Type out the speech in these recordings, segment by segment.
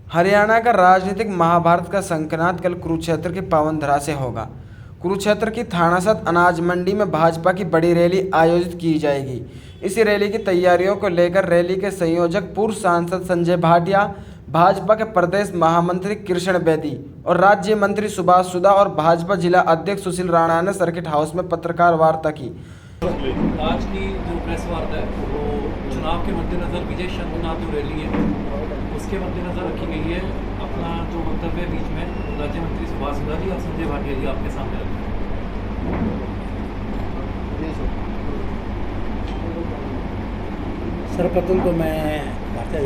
हरियाणा का राजनीतिक महाभारत का शंखनाद कल कुरुक्षेत्र की पावन धरा से होगा। कुरुक्षेत्र की थानासद अनाज मंडी में भाजपा की बड़ी रैली आयोजित की जाएगी। इस रैली की तैयारियों को लेकर रैली के संयोजक पूर्व सांसद संजय भाटिया, भाजपा के प्रदेश महामंत्री कृष्ण बेदी और राज्य मंत्री सुभाष सुधा और भाजपा जिला अध्यक्ष सुशील राणा ने सर्किट हाउस में पत्रकार वार्ता की। आज की जो प्रेस वार्ता है वो चुनाव के मद्देनज़र विजय शंखनाद जो रैली है उसके मद्देनज़र रखी गई है। अपना जो वक्तव्य बीच में राज्य मंत्री सुभाष सुधा जी और संजय भाटिया जी आपके सामने रखें। सर्वप्रथम तो मैं भारतीय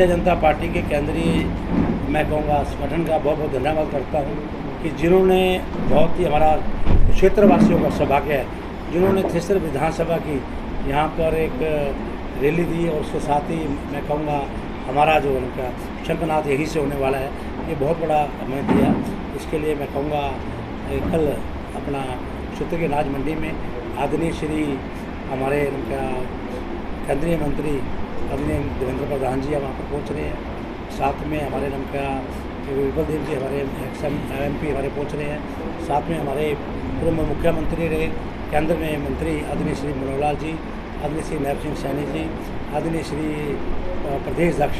जनता पार्टी के केंद्रीय मैं कहूँगा संगठन का बहुत बहुत धन्यवाद करता हूँ कि जिन्होंने बहुत ही हमारा क्षेत्रवासियों का सौभाग्य है, जिन्होंने थ्रेसर विधानसभा की यहाँ पर एक रैली दी और उसके साथ ही मैं कहूँगा हमारा जो उनका शंखनाद यहीं से होने वाला है, ये बहुत बड़ा हमें दिया। इसके लिए मैं कहूँगा कल अपना क्षेत्र के अनाज मंडी में आदरणीय श्री हमारे उनका केंद्रीय मंत्री आदरणीय देवेंद्र प्रधान जी वहाँ पर पहुँच रहे हैं। साथ में हमारे उनका विपुल देव जी हमारे MP हमारे पहुँच रहे हैं। साथ में हमारे पूर्व मुख्यमंत्री रहे केंद्र में मंत्री आदरणीय श्री मनोहर लाल जी, आदरणीय श्री नायब सिंह सैनी जी, आदरणीय श्री प्रदेश अध्यक्ष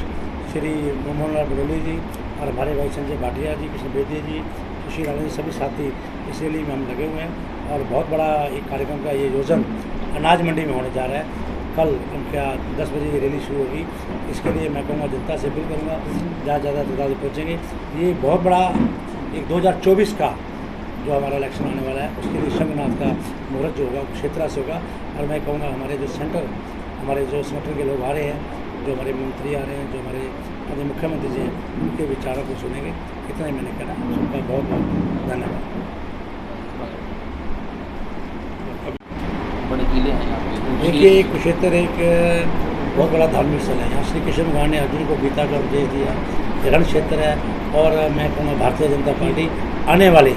श्री मोहन लाल बडोली जी और हमारे भाई संजय भाटिया जी, कृष्ण बेदी जी, सुशील राणा जी, सभी साथी इस रैली में हम लगे हुए हैं। और बहुत बड़ा एक कार्यक्रम का ये आयोजन अनाज मंडी में होने जा रहा है। कल उनका 10 बजे ये रैली शुरू होगी। इसके लिए मैं कहूँगा जनता से अपील करूँगा ज़्यादा से ज़्यादा तादाद पहुँचेंगे। ये बहुत बड़ा एक 2024 का जो हमारा इलेक्शन आने वाला है उसके लिए शंखनाद का मुहूर्त जो होगा क्षेत्र से होगा। और मैं कहूँगा हमारे जो सेंटर हमारे जो संगठन के लोग आ रहे हैं, जो हमारे मंत्री आ रहे हैं, जो हमारे मुख्यमंत्री जी हैं, उनके विचारों को सुनेंगे। इतना ही मैंने कहा। सबका बहुत बहुत धन्यवाद। देखिए कुरुक्षेत्र एक बहुत बड़ा धार्मिक स्थल है। यहाँ श्री कृष्ण भगवान ने अर्जुन को गीता का उपदेश दिया। रण क्षेत्र है और मैं कहूँगा भारतीय जनता पार्टी आने वाली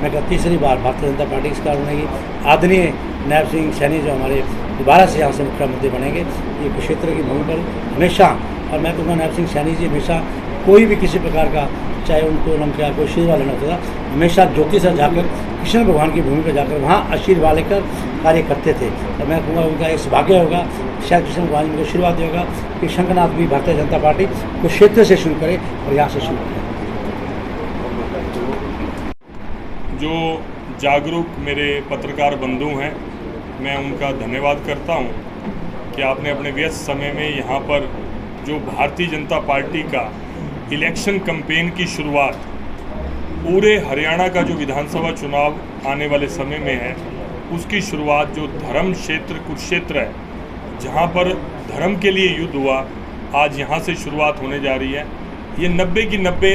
मैं कहता तीसरी बार भारतीय जनता पार्टी इस कारण बनेगी। आदरणीय नायब सिंह सैनी जो हमारे दोबारा से यहाँ से मुख्यमंत्री बनेंगे, ये कुरुक्षेत्र की भूमि पर हमेशा और मैं कहूँगा नायब सिंह सैनी जी हमेशा कोई भी किसी प्रकार का चाहे उनको क्या कोई आशीर्वाद लेना होता था, हमेशा ज्योति से जाकर कृष्ण भगवान की भूमि पर जाकर वहाँ आशीर्वाद लेकर कार्य करते थे। और मैं कहूँगा उनका एक सौभाग्य होगा, शायद कृष्ण भगवान उनको आशीर्वाद देगा कि शंखनाद भी भारतीय जनता पार्टी को क्षेत्र से शुरू करे और यहाँ से शुरू करे। जो जागरूक मेरे पत्रकार बंधु हैं, मैं उनका धन्यवाद करता हूं कि आपने अपने व्यस्त समय में यहाँ पर जो भारतीय जनता पार्टी का इलेक्शन कैंपेन की शुरुआत पूरे हरियाणा का जो विधानसभा चुनाव आने वाले समय में है उसकी शुरुआत जो धर्म क्षेत्र कुरुक्षेत्र है, जहाँ पर धर्म के लिए युद्ध हुआ, आज यहाँ से शुरुआत होने जा रही है। ये 90 की 90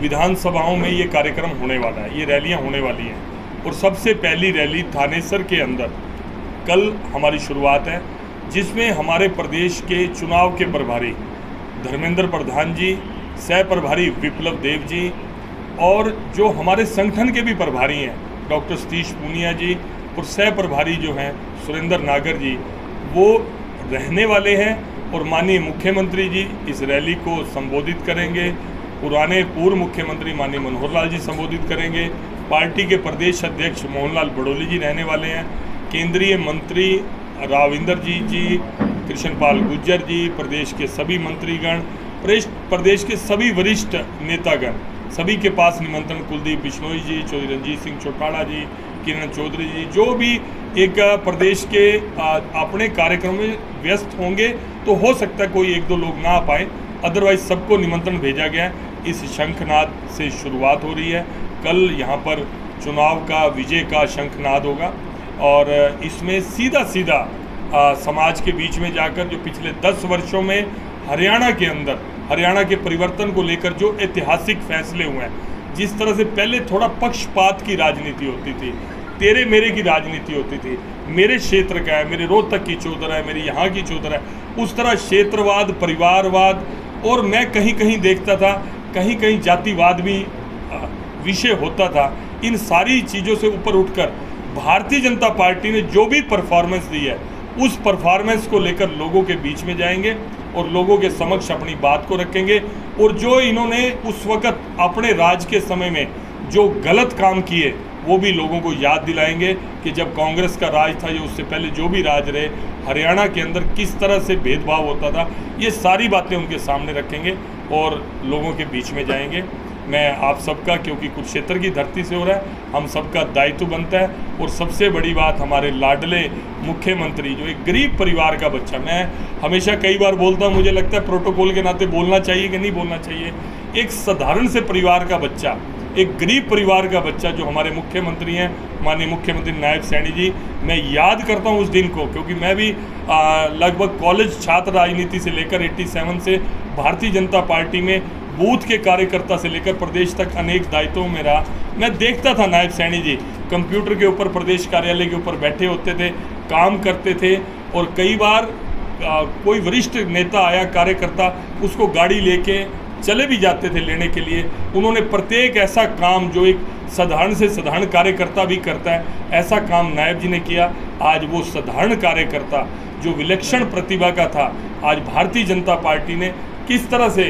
विधानसभाओं में ये कार्यक्रम होने वाला है, ये रैलियाँ होने वाली हैं। और सबसे पहली रैली थानेसर के अंदर कल हमारी शुरुआत है, जिसमें हमारे प्रदेश के चुनाव के प्रभारी धर्मेंद्र प्रधान जी, सह प्रभारी विप्लव देव जी और जो हमारे संगठन के भी प्रभारी हैं डॉक्टर सतीश पूनिया जी और सह प्रभारी जो हैं सुरेंद्र नागर जी, वो रहने वाले हैं। और माननीय मुख्यमंत्री जी इस रैली को संबोधित करेंगे। पूर्व मुख्यमंत्री माननीय मनोहर लाल जी संबोधित करेंगे। पार्टी के प्रदेश अध्यक्ष मोहन लाल बडोली जी रहने वाले हैं। केंद्रीय मंत्री राविंदर जी, कृष्णपाल गुर्जर जी, प्रदेश के सभी मंत्रीगण, प्रदेश के सभी वरिष्ठ नेतागण, सभी के पास निमंत्रण, कुलदीप बिश्नोई जी, चौधरी रंजीत सिंह चौटाला जी, किरण चौधरी जी, जो भी एक प्रदेश के अपने कार्यक्रम में व्यस्त होंगे, तो हो सकता है कोई एक दो लोग ना आ पाए, अदरवाइज सबको निमंत्रण भेजा गया है। इस शंखनाद से शुरुआत हो रही है। कल यहाँ पर चुनाव का विजय का शंखनाद होगा और इसमें सीधा समाज के बीच में जाकर जो पिछले 10 वर्षों में हरियाणा के अंदर हरियाणा के परिवर्तन को लेकर जो ऐतिहासिक फैसले हुए हैं, जिस तरह से पहले थोड़ा पक्षपात की राजनीति होती थी, तेरे मेरे की राजनीति होती थी, मेरे क्षेत्र का है, मेरे रोहतक की चौधरा है, मेरी यहाँ की चौधरा है, उस तरह क्षेत्रवाद, परिवारवाद और मैं कहीं कहीं देखता था कहीं कहीं जातिवाद भी विषय होता था। इन सारी चीज़ों से ऊपर उठकर भारतीय जनता पार्टी ने जो भी परफॉर्मेंस दी है उस परफॉर्मेंस को लेकर लोगों के बीच में जाएंगे और लोगों के समक्ष अपनी बात को रखेंगे। और जो इन्होंने उस वक़्त अपने राज के समय में जो गलत काम किए वो भी लोगों को याद दिलाएंगे कि जब कांग्रेस का राज था या उससे पहले जो भी राज रहे, हरियाणा के अंदर किस तरह से भेदभाव होता था। ये सारी बातें उनके सामने रखेंगे और लोगों के बीच में जाएंगे। मैं आप सबका, क्योंकि कुरुक्षेत्र की धरती से हो रहा है, हम सबका दायित्व बनता है। और सबसे बड़ी बात, हमारे लाडले मुख्यमंत्री जो एक गरीब परिवार का बच्चा, मैं हमेशा कई बार बोलता हूँ, मुझे लगता है प्रोटोकॉल के नाते बोलना चाहिए कि नहीं बोलना चाहिए, एक साधारण से परिवार का बच्चा, एक गरीब परिवार का बच्चा जो हमारे मुख्यमंत्री हैं, माननीय मुख्यमंत्री नायब सैनी जी, मैं याद करता हूं उस दिन को, क्योंकि मैं भी लगभग कॉलेज छात्र राजनीति से लेकर 87 से भारतीय जनता पार्टी में बूथ के कार्यकर्ता से लेकर प्रदेश तक अनेक दायित्वों में रहा। मैं देखता था नायब सैनी जी कंप्यूटर के ऊपर प्रदेश कार्यालय के ऊपर बैठे होते थे, काम करते थे। और कई बार कोई वरिष्ठ नेता आया, कार्यकर्ता, उसको गाड़ी लेके चले भी जाते थे लेने के लिए। उन्होंने प्रत्येक ऐसा काम जो एक साधारण से साधारण कार्यकर्ता भी करता है, ऐसा काम नायब जी ने किया। आज वो साधारण कार्यकर्ता जो विलक्षण प्रतिभा का था, आज भारतीय जनता पार्टी ने किस तरह से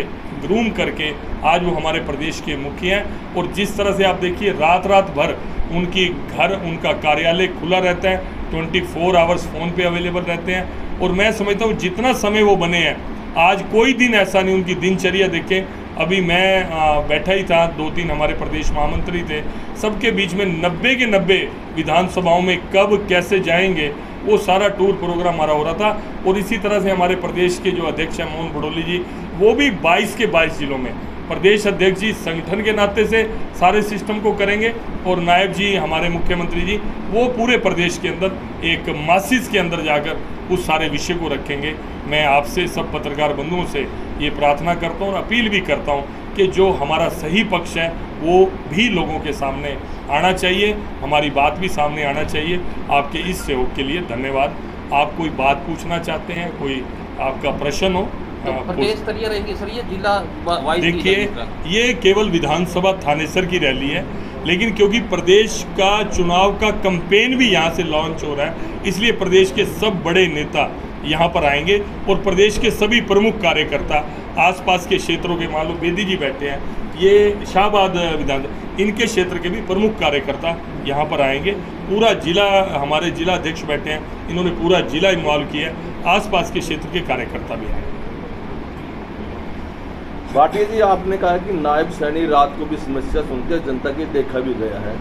ग्रूम करके आज वो हमारे प्रदेश के मुखिया हैं। और जिस तरह से आप देखिए, रात रात भर उनकी घर, उनका कार्यालय खुला रहता है, 24 आवर्स फ़ोन पे अवेलेबल रहते हैं। और मैं समझता हूँ जितना समय वो बने हैं, आज कोई दिन ऐसा नहीं, उनकी दिनचर्या देखें। अभी मैं बैठा ही था, 2-3 हमारे प्रदेश महामंत्री थे, सबके बीच में 90 के 90 विधानसभाओं में कब कैसे जाएंगे वो सारा टूर प्रोग्राम हमारा हो रहा था। और इसी तरह से हमारे प्रदेश के जो अध्यक्ष हैं मोहन भड़ोली जी, वो भी 22 के 22 जिलों में प्रदेश अध्यक्ष जी संगठन के नाते से सारे सिस्टम को करेंगे। और नायब जी हमारे मुख्यमंत्री जी, वो पूरे प्रदेश के अंदर एक मासिस के अंदर जाकर उस सारे विषय को रखेंगे। मैं आपसे सब पत्रकार बंधुओं से ये प्रार्थना करता हूँ और अपील भी करता हूँ कि जो हमारा सही पक्ष है वो भी लोगों के सामने आना चाहिए, हमारी बात भी सामने आना चाहिए। आपके इस सहयोग के लिए धन्यवाद। आप कोई बात पूछना चाहते हैं, कोई आपका प्रश्न हो तो प्रदेश स्तरीय रहेगी सर, ये जिला वाइज? देखिए, ये केवल विधानसभा थानेसर की रैली है, लेकिन क्योंकि प्रदेश का चुनाव का कैंपेन भी यहाँ से लॉन्च हो रहा है, इसलिए प्रदेश के सब बड़े नेता यहाँ पर आएंगे। और प्रदेश के सभी प्रमुख कार्यकर्ता, आसपास के क्षेत्रों के, मान लो बेदी जी बैठे हैं, ये शाहबाद विधान, इनके क्षेत्र के भी प्रमुख कार्यकर्ता यहाँ पर आएंगे। पूरा जिला, हमारे जिला अध्यक्ष बैठे हैं, इन्होंने पूरा जिला इन्वॉल्व किया है, आसपास के क्षेत्र के कार्यकर्ता भी आए। भाटिया जी, आपने कहा कि नायब सैनी रात को भी समस्या सुनकर जनता की देखा भी गया है,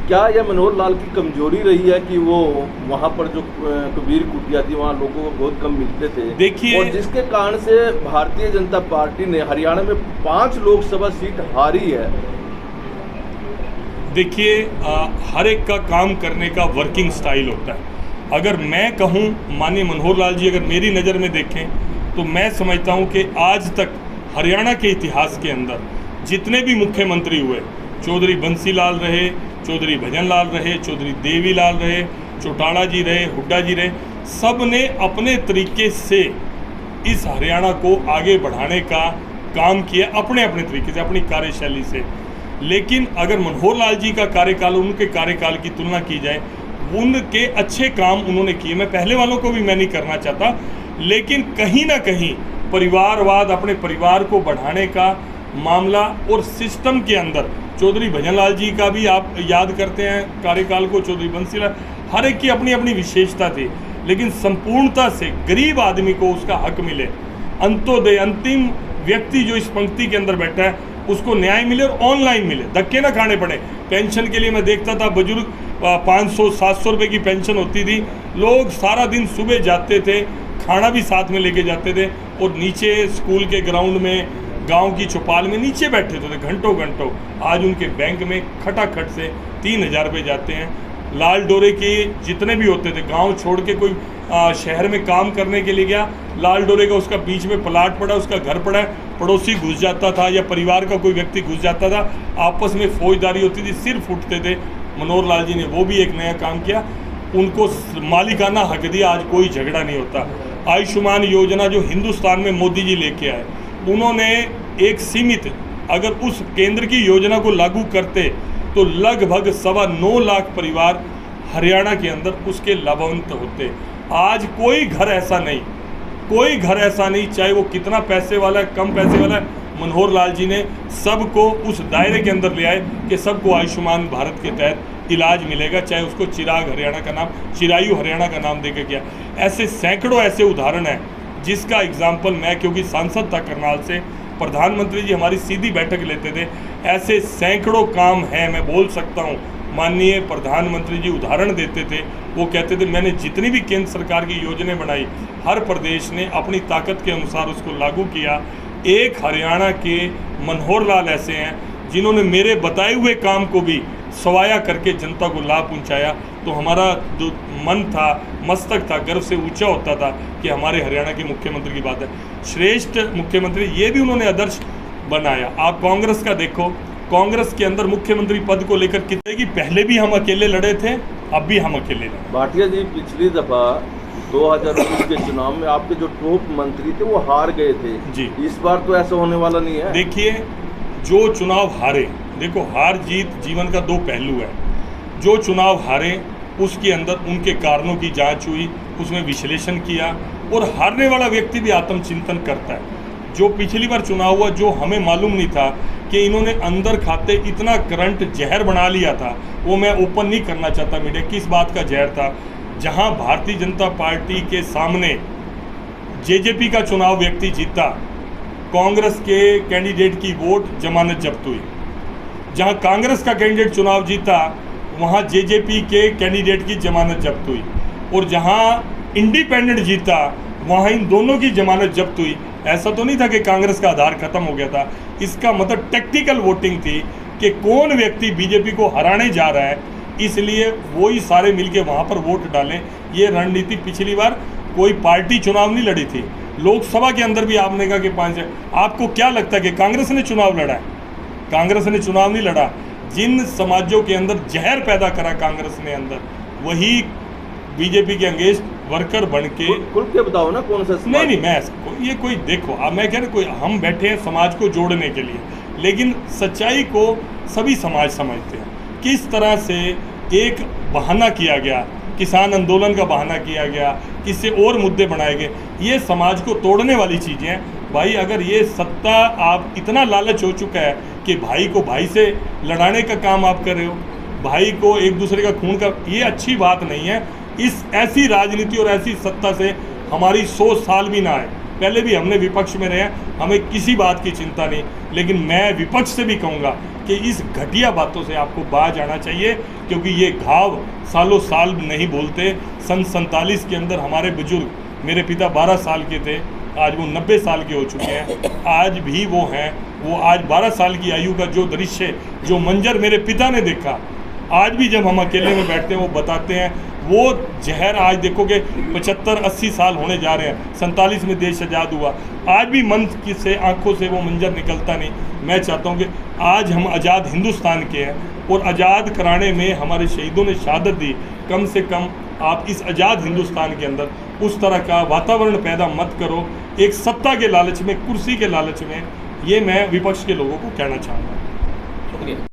क्या यह मनोहर लाल की कमजोरी रही है कि वो वहाँ पर जो कबीर कुटिया थी वहाँ लोगों को बहुत कम मिलते थे? देखिए, और जिसके कारण से भारतीय जनता पार्टी ने हरियाणा में 5 लोकसभा सीट हारी है। देखिए, हर एक का काम करने का वर्किंग स्टाइल होता है। अगर मैं कहूँ, माननीय मनोहर लाल जी अगर मेरी नज़र में देखें, तो मैं समझता हूँ कि आज तक हरियाणा के इतिहास के अंदर जितने भी मुख्यमंत्री हुए, चौधरी बंसीलाल रहे, चौधरी भजनलाल रहे, चौधरी देवीलाल रहे, चौटाला जी रहे, हुड्डा जी रहे, सब ने अपने तरीके से इस हरियाणा को आगे बढ़ाने का काम किया, अपने अपने तरीके से, अपनी कार्यशैली से। लेकिन अगर मनोहर लाल जी का कार्यकाल उनके कार्यकाल की तुलना की जाए, उनके अच्छे काम उन्होंने किए। मैं पहले वालों को भी मैं नहीं करना चाहता, लेकिन कहीं ना कहीं परिवारवाद, अपने परिवार को बढ़ाने का मामला और सिस्टम के अंदर चौधरी भजनलाल जी का भी आप याद करते हैं कार्यकाल को, चौधरी बंसीलाल, हर एक की अपनी अपनी विशेषता थी। लेकिन संपूर्णता से गरीब आदमी को उसका हक मिले, अंत्योदय, अंतिम व्यक्ति जो इस पंक्ति के अंदर बैठा है उसको न्याय मिले और ऑनलाइन मिले, धक्के ना खाने पड़े। पेंशन के लिए मैं देखता था, बुजुर्ग 500-700 रुपये की पेंशन होती थी, लोग सारा दिन सुबह जाते थे, खाना भी साथ में लेके जाते थे और नीचे स्कूल के ग्राउंड में, गांव की चौपाल में नीचे बैठे थे घंटों घंटों। आज उनके बैंक में खटाखट से 3000 रुपये जाते हैं। लाल डोरे के जितने भी होते थे, गांव छोड़ के कोई शहर में काम करने के लिए गया, लाल डोरे का उसका बीच में प्लाट पड़ा, उसका घर पड़ा है, पड़ोसी घुस जाता था या परिवार का कोई व्यक्ति घुस जाता था, आपस में फौजदारी होती थी, सिर फूटते थे। मनोहर लाल जी ने वो भी एक नया काम किया, उनको मालिकाना हक दिया, आज कोई झगड़ा नहीं होता। आयुष्मान योजना जो हिंदुस्तान में मोदी जी लेके आए, उन्होंने एक सीमित, अगर उस केंद्र की योजना को लागू करते तो लगभग 9.25 लाख परिवार हरियाणा के अंदर उसके लाभान्वित होते। आज कोई घर ऐसा नहीं कोई घर ऐसा नहीं, चाहे वो कितना पैसे वाला है, कम पैसे वाला है, मनोहर लाल जी ने सबको उस दायरे के अंदर ले आए कि सबको आयुष्मान भारत के तहत इलाज मिलेगा, चाहे उसको चिराग हरियाणा का नाम, चिरायु हरियाणा का नाम देकर किया। ऐसे सैकड़ों ऐसे उदाहरण हैं जिसका एग्जाम्पल मैं, क्योंकि सांसद था करनाल से, प्रधानमंत्री जी हमारी सीधी बैठक लेते थे, ऐसे सैकड़ों काम हैं, मैं बोल सकता हूँ। माननीय प्रधानमंत्री जी उदाहरण देते थे, वो कहते थे मैंने जितनी भी केंद्र सरकार की योजनाएं बनाई, हर प्रदेश ने अपनी ताकत के अनुसार उसको लागू किया। एक हरियाणा के मनोहर लाल ऐसे हैं जिन्होंने मेरे बताए हुए काम को भी सवाया करके जनता को लाभ पहुंचाया। तो हमारा जो मन था, मस्तक था, गर्व से ऊंचा होता था कि हमारे हरियाणा के मुख्यमंत्री की बात है। श्रेष्ठ मुख्यमंत्री, ये भी उन्होंने आदर्श बनाया। आप कांग्रेस का देखो, कांग्रेस के अंदर मुख्यमंत्री पद को लेकर कितने की पहले भी हम अकेले लड़े थे, अब भी हम अकेले लड़े। भाटिया जी, पिछली दफा 2019 के चुनाव में आपके जो टॉप मंत्री थे वो हार गए थे जी। इस बार तो ऐसा होने वाला नहीं है। देखिए, जो चुनाव हारे, देखो हार जीत जीवन का दो पहलू है। जो चुनाव हारे उसके अंदर उनके कारणों की जांच हुई, उसमें विश्लेषण किया, और हारने वाला व्यक्ति भी आत्मचिंतन करता है। जो पिछली बार चुनाव हुआ, जो हमें मालूम नहीं था कि इन्होंने अंदर खाते इतना करंट जहर बना लिया था, वो मैं ओपन नहीं करना चाहता मीडिया, किस बात का जहर था। जहां भारतीय जनता पार्टी के सामने जेजेपी का चुनाव व्यक्ति जीता, कांग्रेस के कैंडिडेट की वोट जमानत जब्त हुई। जहां कांग्रेस का कैंडिडेट चुनाव जीता, वहां जेजेपी के कैंडिडेट की जमानत जब्त हुई, और जहां इंडिपेंडेंट जीता, वहां इन दोनों की जमानत जब्त हुई। ऐसा तो नहीं था कि कांग्रेस का आधार खत्म हो गया था। इसका मतलब टेक्निकल वोटिंग थी कि कौन व्यक्ति बीजेपी को हराने जा रहा है, इसलिए वो ही सारे मिलके वहाँ पर वोट डालें। ये रणनीति पिछली बार कोई पार्टी चुनाव नहीं लड़ी थी। लोकसभा के अंदर भी आपने कहा कि 5 है। आपको क्या लगता है कि कांग्रेस ने चुनाव लड़ा है? कांग्रेस ने चुनाव नहीं लड़ा। जिन समाजों के अंदर जहर पैदा करा कांग्रेस ने अंदर, वही बीजेपी के अंगेस्ट वर्कर बन के। खुल के बताओ ना कौन सा समाज? नहीं, मैं ये कोई देखो, अब मैं कह रहा कोई, हम बैठे हैं समाज को जोड़ने के लिए, लेकिन सच्चाई को सभी समाज समझते हैं। किस तरह से एक बहाना किया गया, किसान आंदोलन का बहाना किया गया, किससे और मुद्दे बनाए गए, ये समाज को तोड़ने वाली चीज़ें हैं। भाई, अगर ये सत्ता, आप इतना लालच हो चुका है कि भाई को भाई से लड़ाने का काम आप कर रहे हो, भाई को एक दूसरे का खून का, ये अच्छी बात नहीं है। इस ऐसी राजनीति और ऐसी सत्ता से हमारी 100 साल भी ना आए। पहले भी हमने विपक्ष में रहे हैं, हमें किसी बात की चिंता नहीं, लेकिन मैं विपक्ष से भी कहूँगा कि इस घटिया बातों से आपको बाज आना चाहिए, क्योंकि ये घाव सालों साल नहीं बोलते। सन 47 के अंदर हमारे बुजुर्ग, मेरे पिता 12 साल के थे, आज वो 90 साल के हो चुके हैं, आज भी वो हैं। वो आज 12 साल की आयु का जो दृश्य, जो मंजर मेरे पिता ने देखा, आज भी जब हम अकेले में बैठते हैं वो बताते हैं। वो जहर आज देखोगे 75-80 साल होने जा रहे हैं, 47 में देश आज़ाद हुआ, आज भी मन से, आंखों से वो मंजर निकलता नहीं। मैं चाहता हूँ कि आज हम आज़ाद हिंदुस्तान के हैं, और आज़ाद कराने में हमारे शहीदों ने शहादत दी। कम से कम आप इस आज़ाद हिंदुस्तान के अंदर उस तरह का वातावरण पैदा मत करो, एक सत्ता के लालच में, कुर्सी के लालच में। ये मैं विपक्ष के लोगों को कहना चाहूँगा। शुक्रिया।